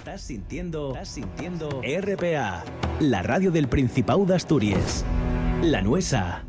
Estás sintiendo RPA, la radio del Principado de Asturias. La Nuesa.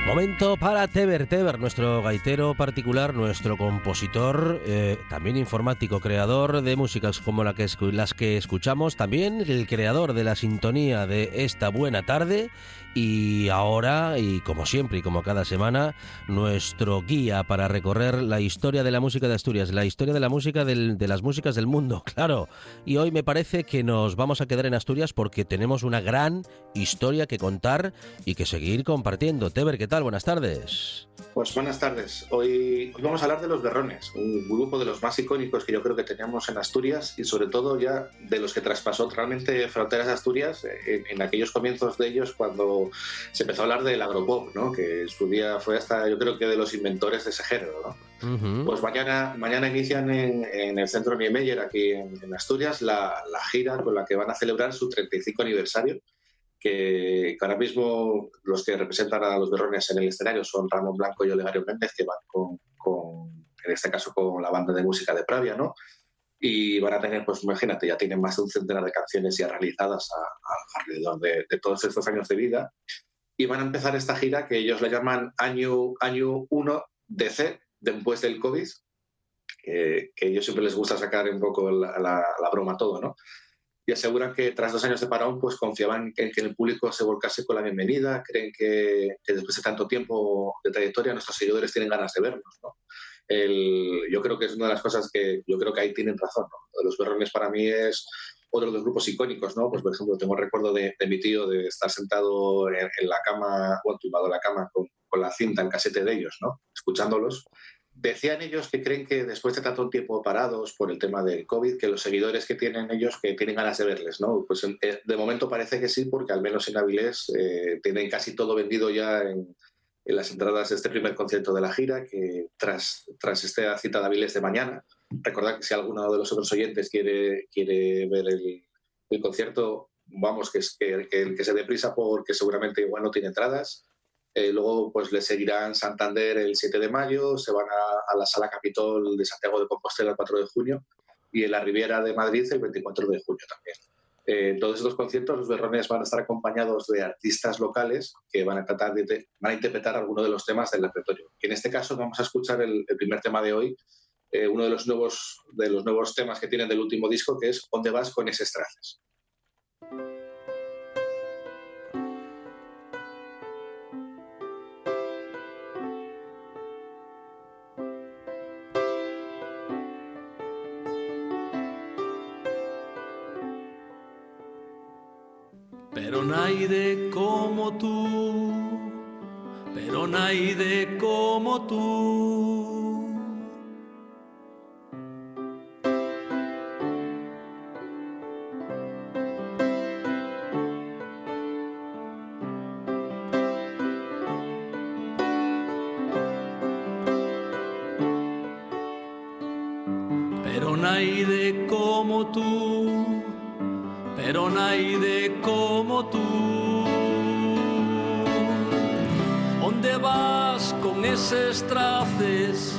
Momento para Teber, nuestro gaitero particular, nuestro compositor, también informático, creador de músicas como las que escuchamos, también el creador de la sintonía de esta buena tarde, y ahora, y como siempre y como cada semana, nuestro guía para recorrer la historia de la música de Asturias, la historia de la música de las músicas del mundo, claro. Y hoy me parece que nos vamos a quedar en Asturias porque tenemos una gran historia que contar y que seguir compartiendo. Teber, ¿qué tal? Buenas tardes. Pues buenas tardes. Hoy vamos a hablar de los Berrones, un grupo de los más icónicos que yo creo que teníamos en Asturias y sobre todo ya de los que traspasó realmente fronteras de Asturias en aquellos comienzos de ellos cuando se empezó a hablar del agropop, ¿no? Que en su día fue hasta, yo creo que de los inventores de ese género, ¿no? Uh-huh. Pues mañana inician en el Centro Niemeyer, aquí en Asturias, la gira con la que van a celebrar su 35 aniversario. Que ahora mismo los que representan a los Berrones en el escenario son Ramón Blanco y Olegario Méndez, que van en este caso con la banda de música de Pravia, ¿no? Y van a tener, pues imagínate, ya tienen más de un centenar de canciones ya realizadas alrededor de todos estos años de vida. Y van a empezar esta gira que ellos le llaman Año 1 DC, después del COVID, que ellos siempre les gusta sacar un poco la broma todo, ¿no? Y aseguran que tras 2 años de parón pues confiaban en que el público se volcase con la bienvenida, creen que después de tanto tiempo de trayectoria nuestros seguidores tienen ganas de vernos, ¿no? Yo creo que es una de las cosas que yo creo que ahí tienen razón, ¿no? Los Berrones para mí es otro de los grupos icónicos, ¿no? Pues por ejemplo tengo el recuerdo de mi tío de estar sentado en la cama o tumbado en la cama con la cinta en casete de ellos, ¿no? Escuchándolos. Decían ellos que creen que después de tanto tiempo parados por el tema del COVID, que los seguidores que tienen ellos que tienen ganas de verles, ¿no? Pues de momento parece que sí, porque al menos en Avilés tienen casi todo vendido ya en las entradas de este primer concierto de la gira, que tras esta cita de Avilés de mañana, recordad que si alguno de los otros oyentes quiere ver el concierto, vamos, que se dé prisa porque seguramente igual no tiene entradas. Luego pues le seguirán Santander el 7 de mayo, se van a la Sala Capitol de Santiago de Compostela el 4 de junio y en la Riviera de Madrid el 24 de junio también. En todos estos conciertos los Berrones van a estar acompañados de artistas locales que van a interpretar algunos de los temas del repertorio. En este caso vamos a escuchar el primer tema de hoy, uno de los nuevos temas que tienen del último disco, que es ¿Dónde vas con eses traces? Pero naide como tú, pero naide como tú. Pero naide como tú. Pero naide como tú. ¿Dónde vas con eses traces?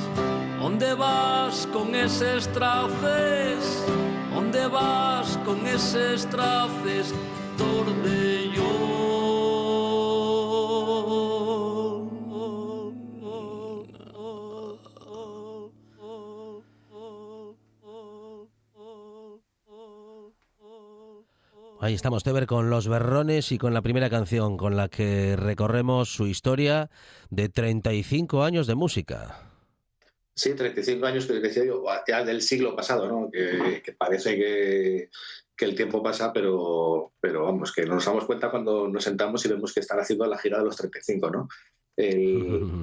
¿Dónde vas con eses traces? ¿Dónde vas con eses traces? Tordello. Ahí estamos, Teber, con los Berrones y con la primera canción con la que recorremos su historia de 35 años de música. Sí, 35 años que decía yo, ya del siglo pasado, ¿no? Que parece que el tiempo pasa, pero vamos, que nos damos cuenta cuando nos sentamos y vemos que están haciendo la gira de los 35, ¿no?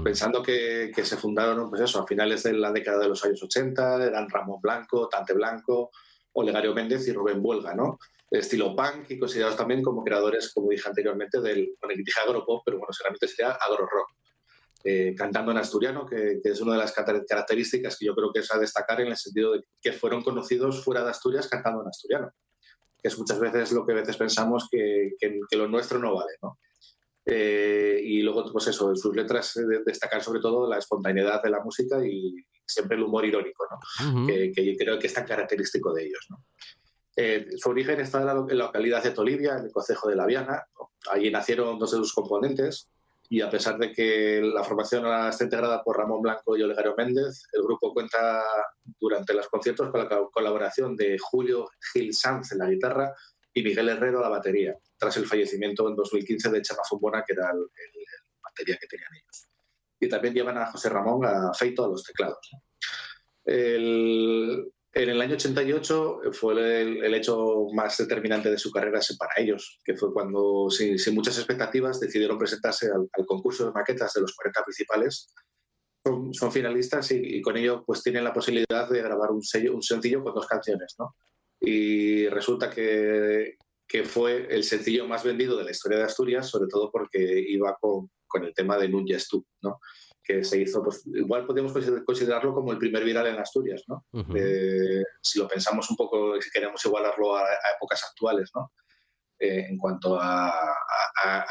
Pensando que se fundaron, pues eso, a finales de la década de los años 80, eran Ramón Blanco, Tante Blanco, Olegario Méndez y Rubén Buelga, ¿no? Estilo punk y considerados también como creadores, como dije anteriormente, bueno, dije agropop, pero bueno, seguramente sería agrorock. Cantando en asturiano, que es una de las características que yo creo que es a destacar en el sentido de que fueron conocidos fuera de Asturias cantando en asturiano, que es muchas veces lo que a veces pensamos que lo nuestro no vale, ¿no? Y luego, pues eso, en sus letras destacan sobre todo la espontaneidad de la música y siempre el humor irónico, ¿no? Que creo que es tan característico de ellos, ¿no? Su origen está en la localidad de Tolivia, en el concejo de La Viana, ¿no? Allí nacieron dos de sus componentes y a pesar de que la formación está integrada por Ramón Blanco y Olegario Méndez, el grupo cuenta durante los conciertos con la colaboración de Julio Gil Sanz en la guitarra y Miguel Herrero a la batería, tras el fallecimiento en 2015 de Chema Fombona, que era el batería que tenían ellos. Y también llevan a José Ramón a Feito a los teclados, ¿no? En el año 88 fue el hecho más determinante de su carrera para ellos, que fue cuando, sin muchas expectativas, decidieron presentarse al concurso de maquetas de los 40 principales. Son finalistas y con ello pues tienen la posibilidad de grabar un sencillo con 2 canciones, ¿no? Y resulta que fue el sencillo más vendido de la historia de Asturias, sobre todo porque iba con el tema de Nun Yes Tu, ¿no? Que se hizo, pues igual podemos considerarlo como el primer viral en Asturias, ¿no? Si lo pensamos un poco, si queremos igualarlo a épocas actuales, ¿no? En cuanto a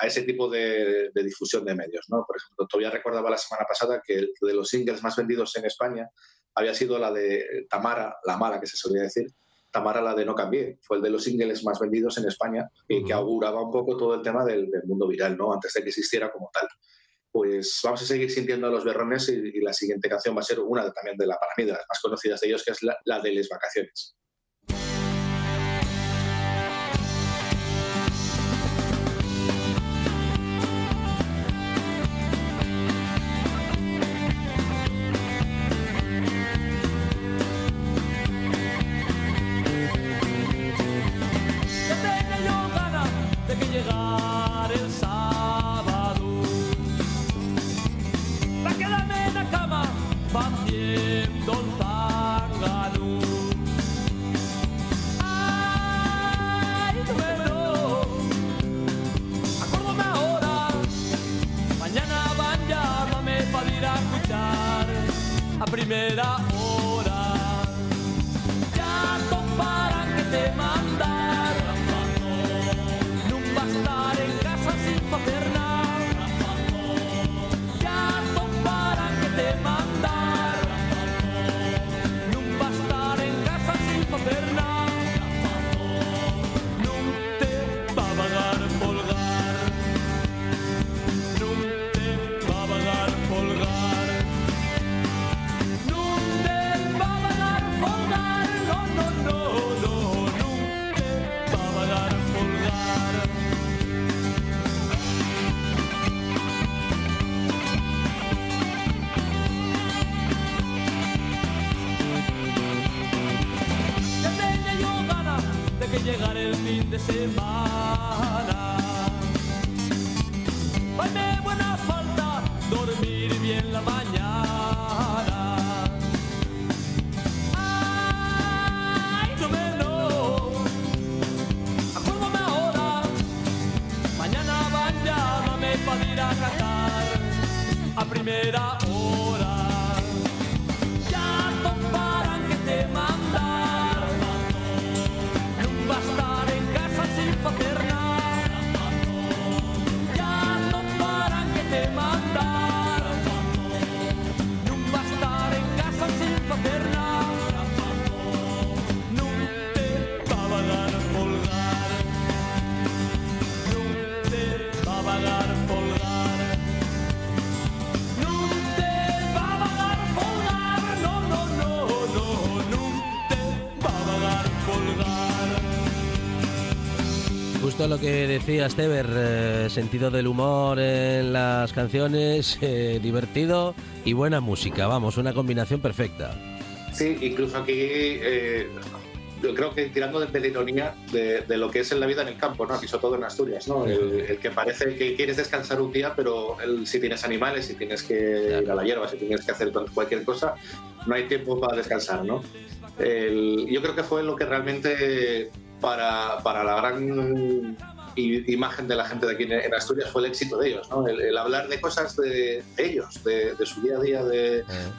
ese tipo de difusión de medios, ¿no? Por ejemplo, todavía recordaba la semana pasada que de los singles más vendidos en España había sido la de Tamara, la mala que se solía decir, Tamara la de No Cambié, fue el de los singles más vendidos en España y que auguraba un poco todo el tema del mundo viral, ¿no? Antes de que existiera como tal. Pues vamos a seguir sintiendo a los berrones y la siguiente canción va a ser una también para mí de las más conocidas de ellos, que es la de Les Vacaciones. Ya tenía yo ganas de que llegara el sábado, para quedarme en la cama haciendo el zángano. Ay, bueno, acuérdame ahora, mañana van a llamarme para ir a escuchar a primera hora. Ya toparán que te mandar, no va a estar en casa sin hacer nada. Ya toparán que te mandar, no va a estar en casa sin hacer nada. No te va a pagar folgar, no te va a pagar folgar, no te va a pagar folgar, no, no, no, no, no te va a pagar folgar. Ya tenía yo ganas de que llegara el fin de semana. Ay, me buena falta dormir bien la mañana. Ay, no menos, acuérdame ahora, mañana van a llamarme para ir a cantar a primera hora. Ya toparán que te mandar, no va a estar en casa sin hacer nada. Ya toparán que te mandar, no va a estar en casa sin hacer nada. No te va a pagar folgar, no te va a pagar folgar, no te va a pagar folgar, no, no, no, no, no te va a pagar folgar. Justo lo que decía Esteber, sentido del humor en las canciones, divertido y buena música, vamos, una combinación perfecta. Sí, incluso aquí yo creo que tirando de la ironía de lo que es en la vida en el campo, ¿no? Aquí sobre todo en Asturias, ¿no? El que parece que quieres descansar un día, pero si tienes animales, si tienes que ir a la hierba, si tienes que hacer cualquier cosa, no hay tiempo para descansar, ¿no? Yo creo que fue lo que realmente para la gran imagen de la gente de aquí en Asturias fue el éxito de ellos, ¿no? El hablar de cosas de ellos, de su día a día,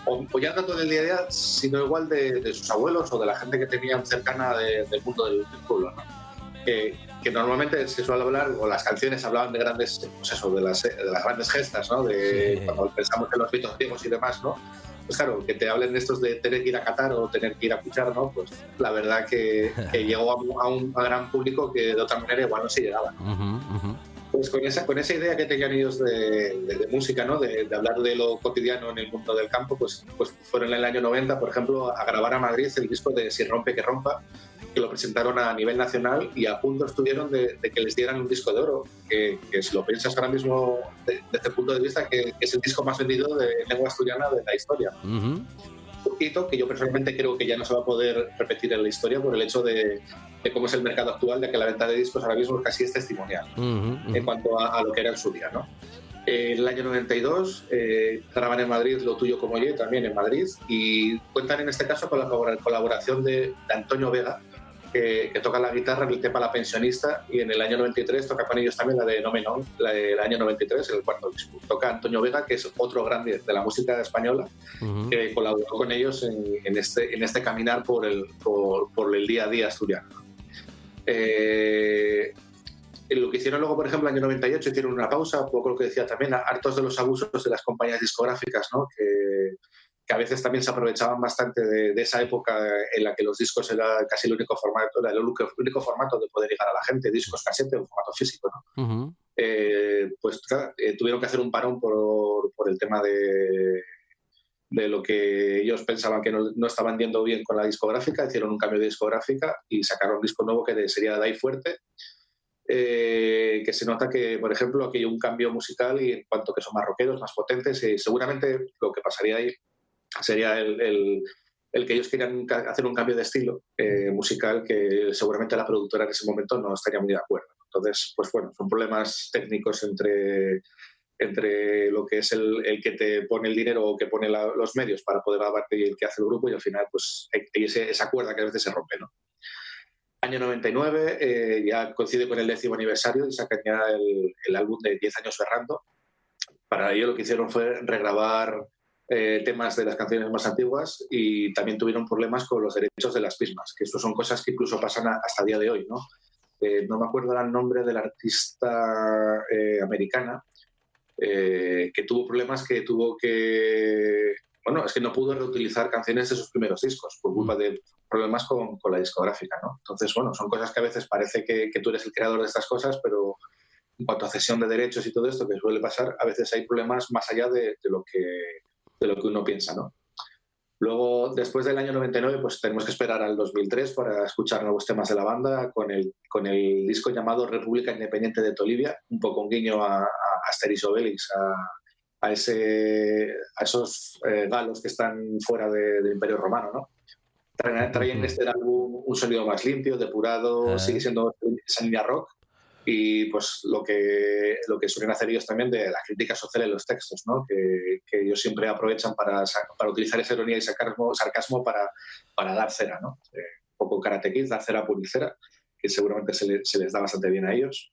o ya tanto del día a día, sino igual de sus abuelos o de la gente que tenían cercana del mundo del pueblo, ¿no? Que normalmente se suele hablar, o las canciones hablaban de grandes, pues eso, de las grandes gestas, ¿no? Cuando pensamos en los mitos griegos y demás, ¿no? Pues claro, que te hablen de estos de tener que ir a Qatar o tener que ir a puchar, ¿no? Pues la verdad que llegó a un gran público que de otra manera igual no se llegaba. Pues con esa idea que tenían ellos de música, ¿no? De hablar de lo cotidiano en el mundo del campo, pues fueron en el año 90, por ejemplo, a grabar a Madrid el disco de Si rompe que rompa, que lo presentaron a nivel nacional y a punto estuvieron de que les dieran un disco de oro, que si lo piensas ahora mismo desde este punto de vista, que es el disco más vendido de lengua asturiana de la historia. Un poquito que yo personalmente creo que ya no se va a poder repetir en la historia por el hecho de cómo es el mercado actual, de que la venta de discos ahora mismo casi es testimonial en cuanto a lo que era en su día, ¿no? En el año 92 graban en Madrid Lo tuyo como yo, también en Madrid, y cuentan en este caso con la colaboración de Antonio Vega, que toca la guitarra en el tema La pensionista, y en el año 93 toca con ellos también la de No me non, la del año 93, el cuarto disco. Toca Antonio Vega, que es otro grande de la música española, que colaboró con ellos en este caminar por el día a día asturiano. Lo que hicieron luego, por ejemplo, en el año 98, hicieron una pausa, un poco lo que decía también, hartos de los abusos de las compañías discográficas, ¿no? Que a veces también se aprovechaban bastante de esa época en la que los discos era casi el único formato de poder llegar a la gente, discos casete o formato físico, ¿no? Pues claro, tuvieron que hacer un parón por el tema de lo que ellos pensaban que no estaban yendo bien con la discográfica, hicieron un cambio de discográfica y sacaron un disco nuevo que sería Dai Fuerte, que se nota que, por ejemplo, aquí hay un cambio musical y en cuanto que son más rockeros, más potentes, y seguramente lo que pasaría ahí sería el que ellos querían hacer un cambio de estilo musical que seguramente la productora en ese momento no estaría muy de acuerdo. Entonces, pues bueno, son problemas técnicos entre lo que es el que te pone el dinero o que pone los medios para poder grabarte y el que hace el grupo, y al final pues hay esa cuerda que a veces se rompe, ¿no? Año 99, ya coincide con el 10º aniversario y sacan ya el álbum de 10 años Ferrando. Para ello lo que hicieron fue regrabar temas de las canciones más antiguas, y también tuvieron problemas con los derechos de las mismas, que eso son cosas que incluso pasan hasta el día de hoy, ¿no? No me acuerdo el nombre de la artista americana que tuvo problemas, es que no pudo reutilizar canciones de sus primeros discos por culpa de problemas con la discográfica, ¿no? Entonces, bueno, son cosas que a veces parece que tú eres el creador de estas cosas, pero en cuanto a cesión de derechos y todo esto que suele pasar, a veces hay problemas más allá de lo que uno piensa, ¿no? Luego, después del año 99, pues tenemos que esperar al 2003 para escuchar nuevos temas de la banda con el disco llamado República Independiente de Tolivia, un poco un guiño a Asterix y Obelix, a esos galos que están fuera del Imperio Romano, ¿no? Traen en este álbum un sonido más limpio, depurado, sigue siendo esa línea rock, y pues lo que suelen hacer ellos también de la crítica social en los textos, ¿no? Que ellos siempre aprovechan para utilizar esa ironía y sarcasmo para dar cera, ¿no? Un poco Karate Kid, dar cera, pulir cera, que seguramente se les da bastante bien a ellos.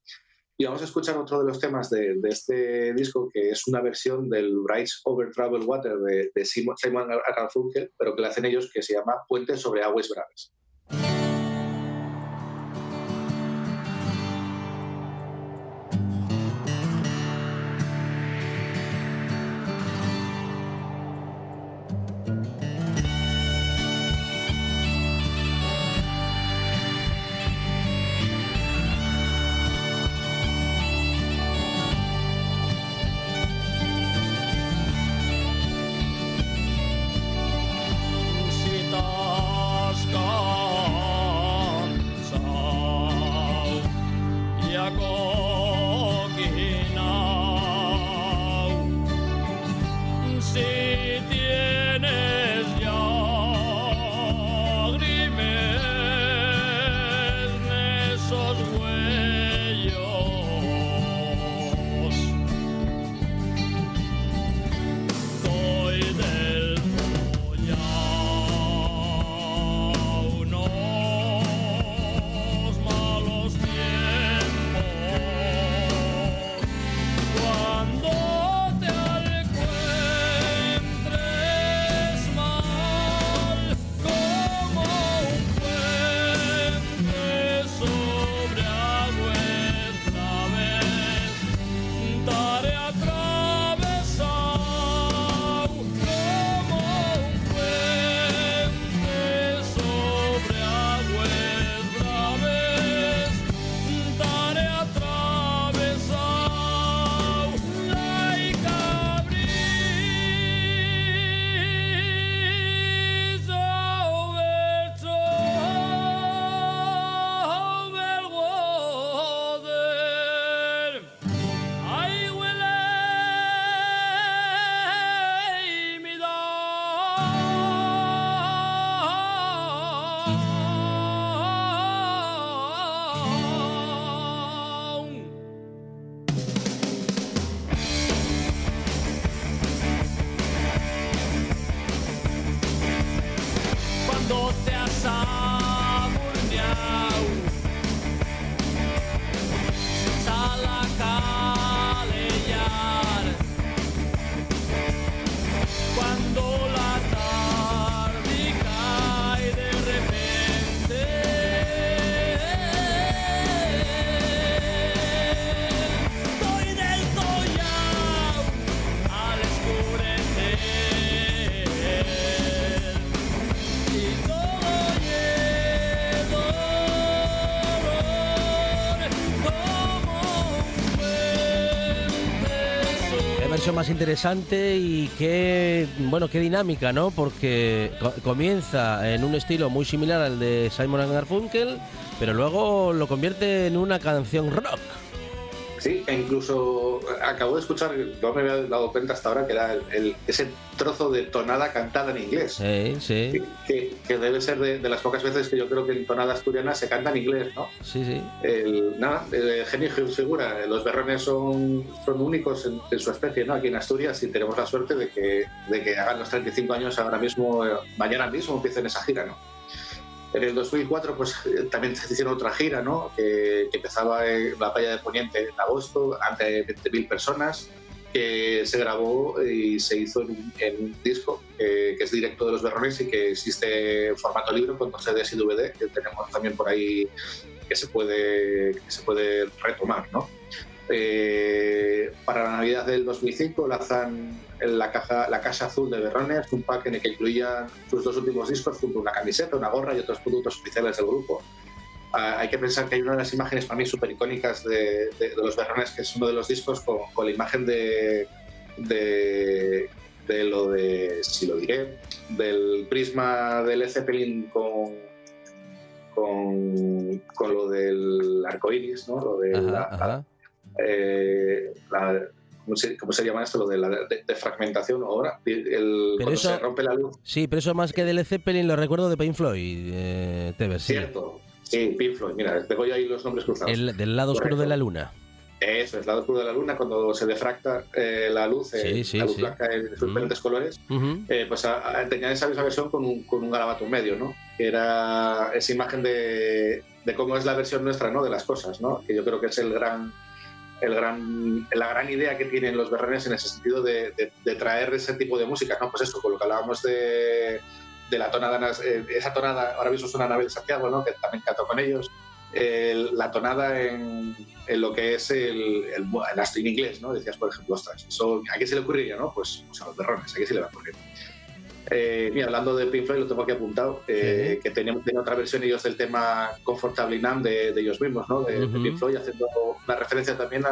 Y vamos a escuchar otro de los temas de este disco, que es una versión del Rise Over Troubled Water de Simon & Garfunkel, pero que le hacen ellos, que se llama Puente sobre aguas braves. Si t'has versión más interesante y qué dinámica, ¿no? Porque comienza en un estilo muy similar al de Simon & Garfunkel, pero luego lo convierte en una canción rock. Sí, e incluso acabo de escuchar, no me había dado cuenta hasta ahora, que era ese trozo de tonada cantada en inglés. Sí. Que debe ser de las pocas veces que yo creo que en tonada asturiana se canta en inglés, ¿no? Sí. El genio y figura. Los berrones son únicos en su especie, ¿no? Aquí en Asturias, y tenemos la suerte de que hagan los 35 años ahora mismo, mañana mismo empiecen esa gira, ¿no? En el 2004 pues también se hicieron otra gira, ¿no? que empezaba en la playa de Poniente en agosto, ante 20.000 personas, que se grabó y se hizo en un disco que es directo de los berrones y que existe en formato libro con 2 CDs y DVD, que tenemos también por ahí que se puede retomar, ¿no? Para la Navidad del 2005 lanzan la caja azul de Berrones, un pack en el que incluían sus 2 últimos discos junto a una camiseta, una gorra y otros productos oficiales del grupo. Hay que pensar que hay una de las imágenes para mí súper icónicas de los Berrones, que es uno de los discos con la imagen de lo de, si lo diré, del prisma del Led Zeppelin con lo del arco iris, ¿no? Lo de ¿cómo se llama esto? Lo de la fragmentación ahora, cuando se rompe la luz. Sí, pero eso más que de Led Zeppelin lo recuerdo de Pink Floyd, Teber, sí. Cierto, sí, Pink Floyd, mira, tengo yo ahí los nombres cruzados. Del lado oscuro de la luna. Eso es, el lado oscuro de la luna, cuando se defracta la luz, la luz blanca en sus diferentes colores, pues tenían esa misma versión con un garabato en medio, ¿no? Que era esa imagen de cómo es la versión nuestra, ¿no? De las cosas, ¿no? Que yo creo que es la gran idea que tienen los berrones en ese sentido de traer ese tipo de música, ¿no? Pues eso, con lo que hablábamos de la tonada, esa tonada, ahora mismo suena Anabel Santiago, ¿no? Que también cantó con ellos, la tonada en lo que es el en inglés, ¿no? Decías, por ejemplo, ostras, eso, ¿a quién se le ocurriría, no? Pues a los berrones, ¿a quién se le va a ocurrir? Mira, hablando de Pink Floyd, lo tengo aquí apuntado, que tenían otra versión ellos del tema Comfortably Numb de ellos mismos, ¿no? De Pink Floyd, haciendo una referencia también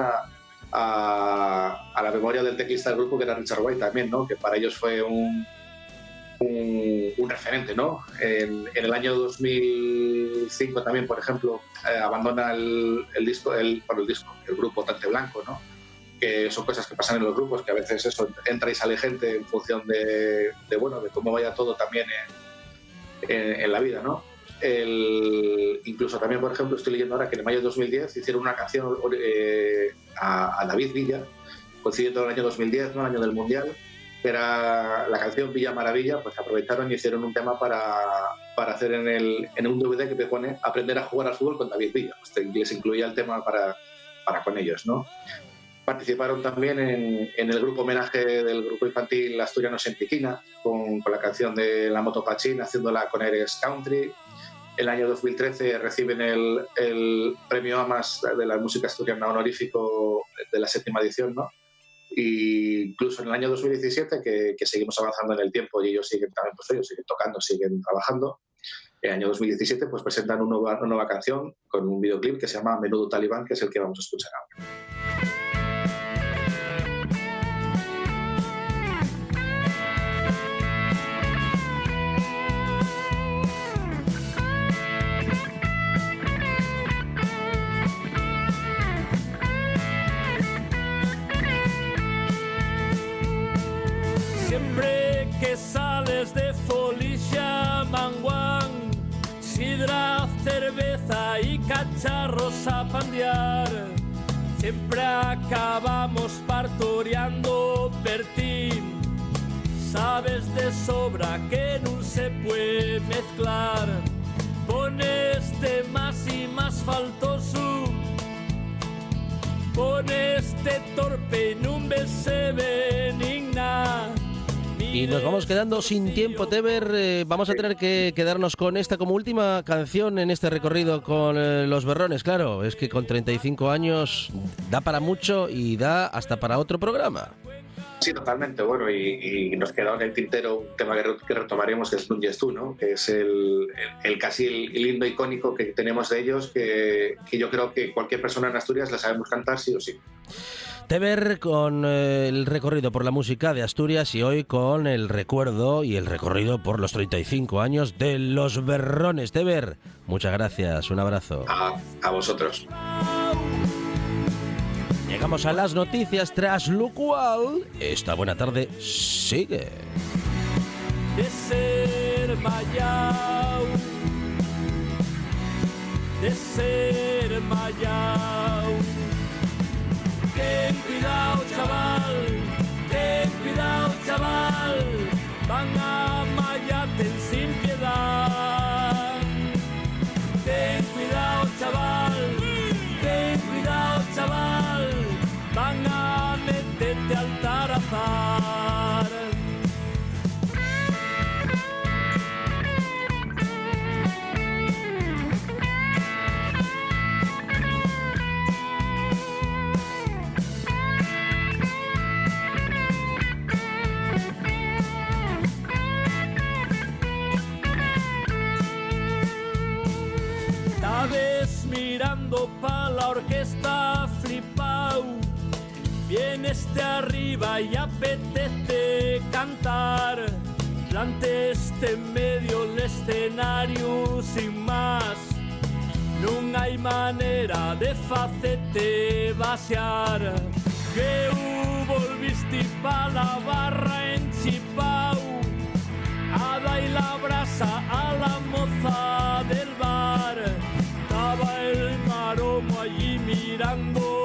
a la memoria del teclista del grupo, que era Richard White también, ¿no? Que para ellos fue un referente, ¿no? En el año 2005 también, por ejemplo, abandona el grupo Tante Blanco, ¿no? Que son cosas que pasan en los grupos, que a veces eso, entra y sale gente en función de cómo vaya todo también en la vida, ¿no? Incluso también, por ejemplo, estoy leyendo ahora que en mayo de 2010 hicieron una canción a David Villa, coincidiendo el año 2010, ¿no? El año del Mundial, que era la canción Villa Maravilla. Pues aprovecharon y hicieron un tema para hacer en un DVD que te pone Aprender a jugar al fútbol con David Villa. Pues les incluía el tema para con ellos, ¿no? Participaron también en el grupo homenaje del grupo infantil Asturianos en Piquina, con la canción de La Moto Pachín, haciéndola con Aires Country. El año 2013 reciben el premio AMAS de la música asturiana honorífico de la 7ª edición, ¿no? Y incluso en el año 2017, que seguimos avanzando en el tiempo y ellos siguen también, pues ellos siguen tocando, siguen trabajando. En el año 2017 pues presentan una nueva canción con un videoclip que se llama Menudo Talibán, que es el que vamos a escuchar ahora. Siempre que sales de Folicia, Manguán, sidra, cerveza y cacharros a pandear, siempre acabamos partoreando Bertín. Sabes de sobra que no se puede mezclar, poneste más y más faltoso, poneste torpe y no se benigna. Y nos vamos quedando sin tiempo, Teber. Vamos a tener que quedarnos con esta como última canción en este recorrido con los berrones. Claro, es que con 35 años da para mucho y da hasta para otro programa. Sí, totalmente. Bueno, y nos queda en el tintero un tema que retomaremos, que es Núñez Tú, ¿no? Que es el casi el himno icónico que tenemos de ellos, que yo creo que cualquier persona en Asturias la sabemos cantar sí o sí. Teber con el recorrido por la música de Asturias y hoy con el recuerdo y el recorrido por los 35 años de Los Berrones. Teber, muchas gracias, un abrazo. A vosotros. Llegamos a las noticias, tras lo cual esta buena tarde sigue. De ser Mayao, de ser Mayao. Ten cuidado, chaval, van a mayarte sin piedad. Ten cuidado, chaval, van a meterte al tarazar. Ves mirando pa' la orquesta flipao, vienes de arriba y apetece cantar, plantes medio el escenario sin más, non hai manera de facerte vaciar, que volviste pa' la barra en Chipau, a dar la brasa a la moza del bar. Estaba el maromo allí mirando